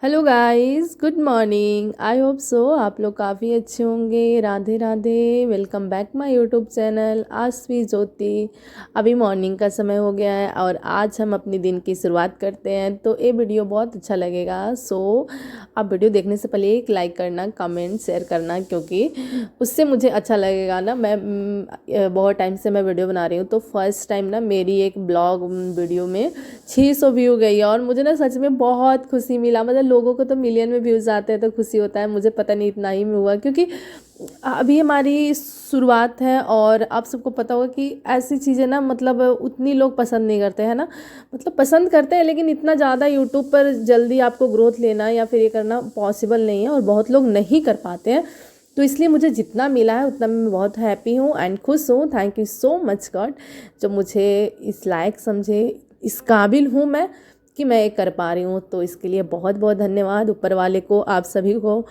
Hello guys, good morning. I hope so आप लोग काफ़ी अच्छे होंगे। Radhe Radhe, welcome back my YouTube channel Aasvi Jyoti. अभी मॉर्निंग का समय हो गया है और आज हम अपनी दिन की शुरुआत करते हैं, तो ये वीडियो बहुत अच्छा लगेगा। आप वीडियो देखने से पहले एक लाइक करना, कमेंट शेयर करना, क्योंकि उससे मुझे अच्छा लगेगा ना। बहुत टाइम से मैं वीडियो बना रही हूँ, तो फर्स्ट टाइम ना मेरी एक ब्लॉग वीडियो में 600 व्यू गई है और मुझे ना सच में बहुत खुशी मिला। मतलब लोगों को तो मिलियन में व्यूज़ आते हैं तो खुशी होता है, मुझे पता नहीं इतना ही में हुआ, क्योंकि अभी हमारी शुरुआत है और आप सबको पता होगा कि ऐसी चीज़ें ना मतलब उतनी लोग पसंद नहीं करते हैं ना। मतलब पसंद करते हैं लेकिन इतना ज़्यादा यूट्यूब पर जल्दी आपको ग्रोथ लेना या फिर ये करना पॉसिबल नहीं है और बहुत लोग नहीं कर पाते हैं। तो इसलिए मुझे जितना मिला है उतना मैं बहुत हैप्पी हूँ एंड खुश हूँ। Thank you so much God, जो मुझे इस लायक समझे, इस काबिल हूँ मैं कि मैं ये कर पा रही हूँ। तो इसके लिए बहुत बहुत धन्यवाद ऊपर वाले को, आप सभी को,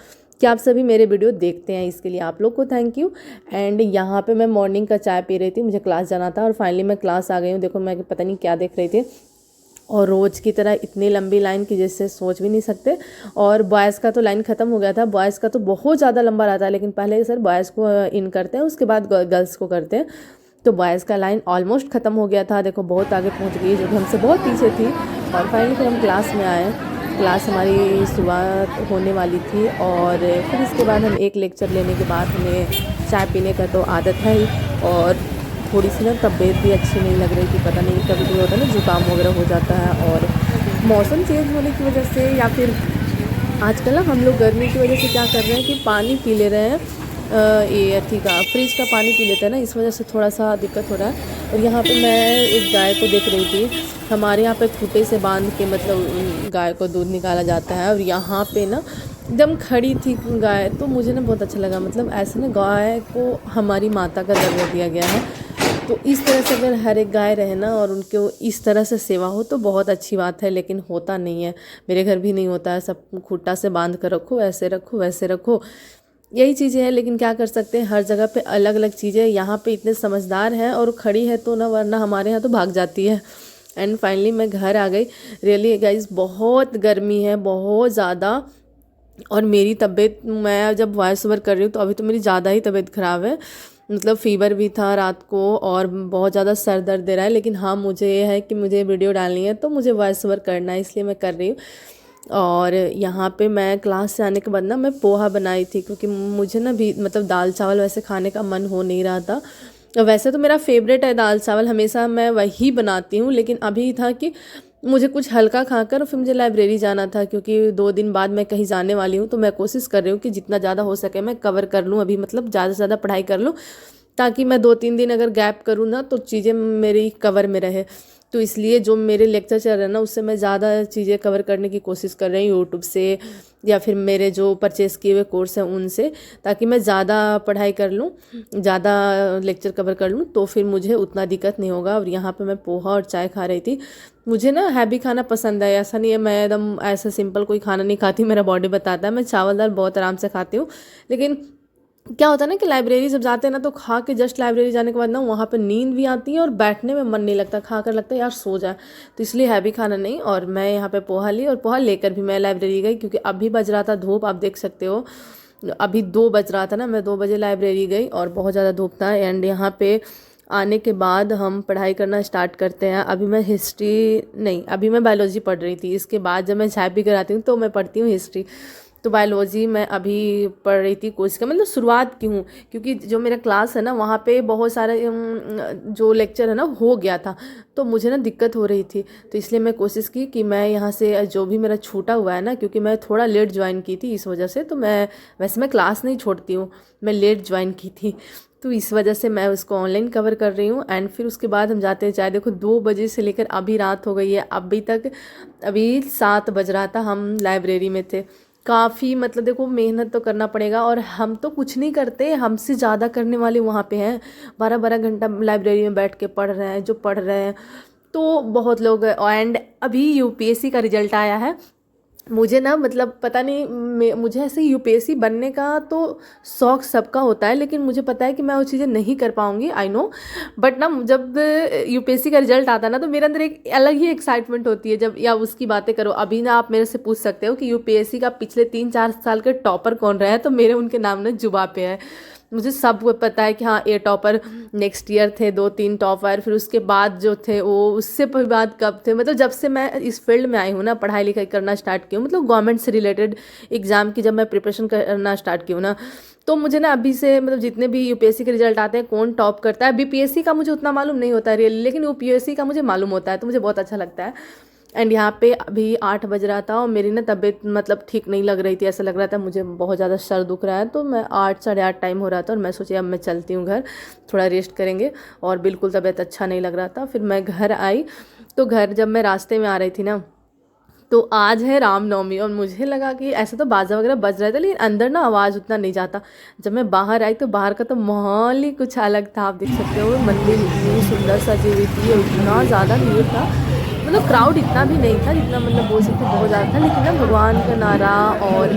कि आप सभी मेरे वीडियो देखते हैं। इसके लिए आप लोग को थैंक यू। एंड यहाँ पे मैं मॉर्निंग का चाय पी रही थी, मुझे क्लास जाना था और फाइनली मैं क्लास आ गई हूँ। देखो मैं पता नहीं क्या देख रही थी, और रोज़ की तरह इतनी लंबी लाइन की जिससे सोच भी नहीं सकते। और बॉयज़ का तो लाइन ख़त्म हो गया था, बॉयज़ का तो बहुत ज़्यादा लंबा रहता है, लेकिन पहले सर बॉयज़ को इन करते हैं, उसके बाद गर्ल्स को करते हैं। तो बॉयज़ का लाइन ऑलमोस्ट ख़त्म हो गया था। देखो बहुत आगे पहुंच गई, जो कि हमसे बहुत पीछे थी। और फाइनली फिर हम क्लास में आए। क्लास हमारी शुरुआत होने वाली थी और फिर इसके बाद हम एक लेक्चर लेने के बाद हमें चाय पीने का तो आदत है ही, और थोड़ी सी ना तबीयत भी अच्छी नहीं लग रही थी। पता नहीं कभी कभी होता है ना, जुकाम वगैरह हो जाता है, और मौसम चेंज होने की वजह से या फिर आजकल ना हम लोग गर्मी की वजह से क्या कर रहे हैं कि पानी पी ले रहे हैं, ये अथी का फ्रिज का पानी पी लेते हैं ना, इस वजह से थोड़ा सा दिक्कत हो रहा है। और यहाँ पे मैं एक गाय को देख रही थी। हमारे यहाँ पे खूंटे से बांध के मतलब गाय को दूध निकाला जाता है, और यहाँ पे ना एकदम खड़ी थी गाय, तो मुझे ना बहुत अच्छा लगा। मतलब ऐसे ना गाय को हमारी माता का दर्जा दिया गया है, तो इस तरह से अगर हर एक गाय रहे ना और उनको इस तरह से सेवा हो तो बहुत अच्छी बात है, लेकिन होता नहीं है। मेरे घर भी नहीं होता है, सब खूंटा से बांध कर रखो, ऐसे रखो वैसे रखो, यही चीज़ें हैं। लेकिन क्या कर सकते हैं, हर जगह पे अलग अलग चीज़ें। यहाँ पे इतने समझदार हैं और खड़ी है तो ना, वरना हमारे यहाँ तो भाग जाती है। एंड फाइनली मैं घर आ गई। रियली गाइज बहुत गर्मी है, बहुत ज़्यादा। और मेरी तबीयत, मैं जब वॉइस ओवर कर रही हूँ तो अभी तो मेरी ज़्यादा ही तबीयत ख़राब है। मतलब फ़ीवर भी था रात को और बहुत ज़्यादा सर दर्द दे रहा है, लेकिन हाँ मुझे ये है कि मुझे वीडियो डालनी है तो मुझे वॉइस ओवर करना है, इसलिए मैं कर रही हूँ। और यहाँ पे मैं क्लास से आने के बाद ना मैं पोहा बनाई थी, क्योंकि मुझे ना भी मतलब दाल चावल वैसे खाने का मन हो नहीं रहा था। वैसे तो मेरा फेवरेट है दाल चावल, हमेशा मैं वही बनाती हूँ, लेकिन अभी था कि मुझे कुछ हल्का खाकर फिर मुझे लाइब्रेरी जाना था, क्योंकि 2 दिन बाद मैं कहीं जाने वाली हूँ। तो मैं कोशिश कर रही हूँ कि जितना ज़्यादा हो सके मैं कवर कर लूँ अभी, मतलब ज़्यादा से ज़्यादा पढ़ाई कर लूँ, ताकि मैं 2-3 दिन अगर गैप करूँ ना तो चीज़ें मेरी कवर में रहे। तो इसलिए जो मेरे लेक्चर चल रहे हैं ना, उससे मैं ज़्यादा चीज़ें कवर करने की कोशिश कर रही हूँ यूट्यूब से, या फिर मेरे जो परचेज़ किए हुए कोर्स हैं उनसे, ताकि मैं ज़्यादा पढ़ाई कर लूँ, ज़्यादा लेक्चर कवर कर लूँ, तो फिर मुझे उतना दिक्कत नहीं होगा। और यहाँ पे मैं पोहा और चाय खा रही थी। मुझे ना हैवी खाना पसंद है, ऐसा नहीं है मैं एकदम ऐसा सिंपल कोई खाना नहीं खाती, मेरा बॉडी बताता है। मैं चावल दाल बहुत आराम से खाती हूँ, लेकिन क्या होता है ना कि लाइब्रेरी जब जाते हैं ना, तो खा के जस्ट लाइब्रेरी जाने के बाद ना वहाँ पे नींद भी आती है और बैठने में मन नहीं लगता, खा कर लगता है यार सो जाए। तो इसलिए हैवी खाना नहीं। और मैं यहाँ पे पोहा ली और पोहा लेकर भी मैं लाइब्रेरी गई, क्योंकि अभी बज रहा था धूप, आप देख सकते हो अभी 2 बज रहा था ना, मैं 2 बजे लाइब्रेरी गई और बहुत ज़्यादा धूप था। एंड यहाँ पे आने के बाद हम पढ़ाई करना स्टार्ट करते हैं। अभी मैं हिस्ट्री नहीं, अभी मैं बायोलॉजी पढ़ रही थी। इसके बाद जब मैं चाय पी कर आती हूँ तो मैं पढ़ती हूँ हिस्ट्री। तो बायोलॉजी मैं अभी पढ़ रही थी, कोर्स का मतलब शुरुआत की हूँ, क्योंकि जो मेरा क्लास है ना वहाँ पे बहुत सारे जो लेक्चर है ना हो गया था, तो मुझे ना दिक्कत हो रही थी। तो इसलिए मैं कोशिश की कि मैं यहाँ से जो भी मेरा छूटा हुआ है ना, क्योंकि मैं थोड़ा लेट ज्वाइन की थी इस वजह से, तो मैं वैसे मैं क्लास नहीं छोड़ती हूँ, मैं लेट ज्वाइन की थी, तो इस वजह से मैं उसको ऑनलाइन कवर कर रही हूँ। एंड फिर उसके बाद हम जाते हैं चाय। देखो 2 बजे से लेकर अभी रात हो गई है, अभी तक अभी 7 बज रहा था, हम लाइब्रेरी में थे। काफ़ी मतलब देखो मेहनत तो करना पड़ेगा, और हम तो कुछ नहीं करते, हमसे ज़्यादा करने वाले वहाँ पे हैं। 12-12 घंटा लाइब्रेरी में बैठ के पढ़ रहे हैं, जो पढ़ रहे हैं तो बहुत लोग। एंड अभी यूपीएससी का रिजल्ट आया है, मुझे ना मतलब पता नहीं मुझे ऐसे यूपीएससी बनने का तो शौक सबका होता है, लेकिन मुझे पता है कि मैं वो चीज़ें नहीं कर पाऊँगी, आई नो। बट ना जब यूपीएससी का रिजल्ट आता है ना तो मेरे अंदर एक अलग ही एक्साइटमेंट होती है। जब या उसकी बातें करो, अभी ना आप मेरे से पूछ सकते हो कि यूपीएससी का पिछले 3-4 साल के टॉपर कौन रहे हैं, तो मेरे उनके नाम ना जुबान पे है। मुझे सब पता है कि हाँ ये टॉपर नेक्स्ट ईयर थे, 2-3 टॉपर, फिर उसके बाद जो थे वो उससे बाद कब थे। मतलब जब से मैं इस फील्ड में आई हूँ ना, पढ़ाई लिखाई करना स्टार्ट की हूँ, मतलब गवर्नमेंट से रिलेटेड एग्ज़ाम की जब मैं प्रिपरेशन करना स्टार्ट की हूँ ना, तो मुझे ना अभी से मतलब जितने भी यूपीएससी के रिजल्ट आते हैं कौन टॉप करता है, बीपीएससी का मुझे उतना मालूम नहीं होता है रियली, लेकिन यूपीएससी का मुझे मालूम होता है, तो मुझे बहुत अच्छा लगता है। एंड यहाँ पे अभी 8 बज रहा था और मेरी ना तबीयत मतलब ठीक नहीं लग रही थी, ऐसा लग रहा था मुझे बहुत ज़्यादा सर दुख रहा है। तो मैं 8-8:30 टाइम हो रहा था और मैं सोची अब मैं चलती हूँ घर, थोड़ा रेस्ट करेंगे। और बिल्कुल तबीयत अच्छा नहीं लग रहा था। फिर मैं घर आई, तो घर जब मैं रास्ते में आ रही थी ना, तो आज है रामनवमी और मुझे लगा कि ऐसे तो बाजा वगैरह बज रहे थे, लेकिन अंदर ना आवाज़ उतना नहीं जाता। जब मैं बाहर आई तो बाहर का तो माहौल ही कुछ अलग था। आप देख सकते हो मंदिर इतनी सुंदर सजी हुई थी और इतना ज़्यादा भीड़ था, मतलब क्राउड इतना भी नहीं था जितना मतलब बोल सकते बहुत ज़्यादा था, लेकिन ना भगवान का नारा और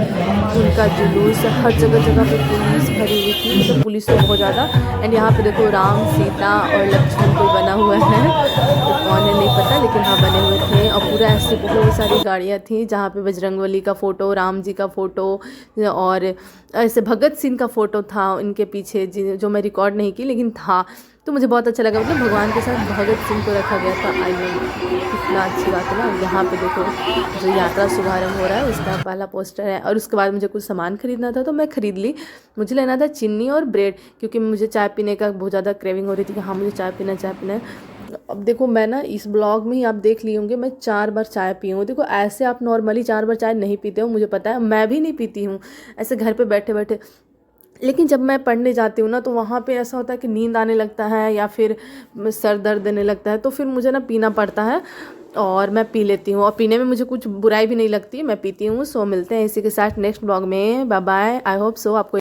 उनका जुलूस, हर जगह जगह पे पुलिस भरी हुई थी, मतलब पुलिस तो बहुत ज़्यादा। एंड यहाँ पे देखो राम सीता और लक्ष्मण कोई बना हुआ है, तो कौन है नहीं पता, लेकिन हाँ बने हुए थे। और पूरा ऐसे बहुत सारी गाड़ियाँ थी जहाँ पे बजरंगबली का फ़ोटो, राम जी का फ़ोटो और ऐसे भगत सिंह का फ़ोटो था इनके पीछे, जो मैं रिकॉर्ड नहीं की लेकिन था। तो मुझे बहुत अच्छा लगा, मतलब भगवान के साथ भगत सिंह को रखा गया था। आई नो कितना अच्छी बात है ना। यहाँ पे देखो जो यात्रा शुभारंभ हो रहा है उसका पहला पोस्टर है। और उसके बाद मुझे कुछ सामान खरीदना था तो मैं खरीद ली। मुझे लेना था चीनी और ब्रेड, क्योंकि मुझे चाय पीने का बहुत ज़्यादा क्रेविंग हो रही थी कि हाँ मुझे चाय पीना है। अब देखो मैं ना इस ब्लॉग में ही आप देख लिए होंगे मैं 4 बार चाय पी हूँ। देखो ऐसे आप नॉर्मली 4 बार चाय नहीं पीते हो, मुझे पता है, मैं भी नहीं पीती हूँ ऐसे घर पे बैठे बैठे। लेकिन जब मैं पढ़ने जाती हूँ ना तो वहाँ पे ऐसा होता है कि नींद आने लगता है या फिर सर दर्द देने लगता है, तो फिर मुझे ना पीना पड़ता है और मैं पी लेती हूँ। और पीने में मुझे कुछ बुराई भी नहीं लगती, मैं पीती हूँ। सो मिलते हैं इसी के साथ नेक्स्ट ब्लॉग में। Bye bye. I hope so आपको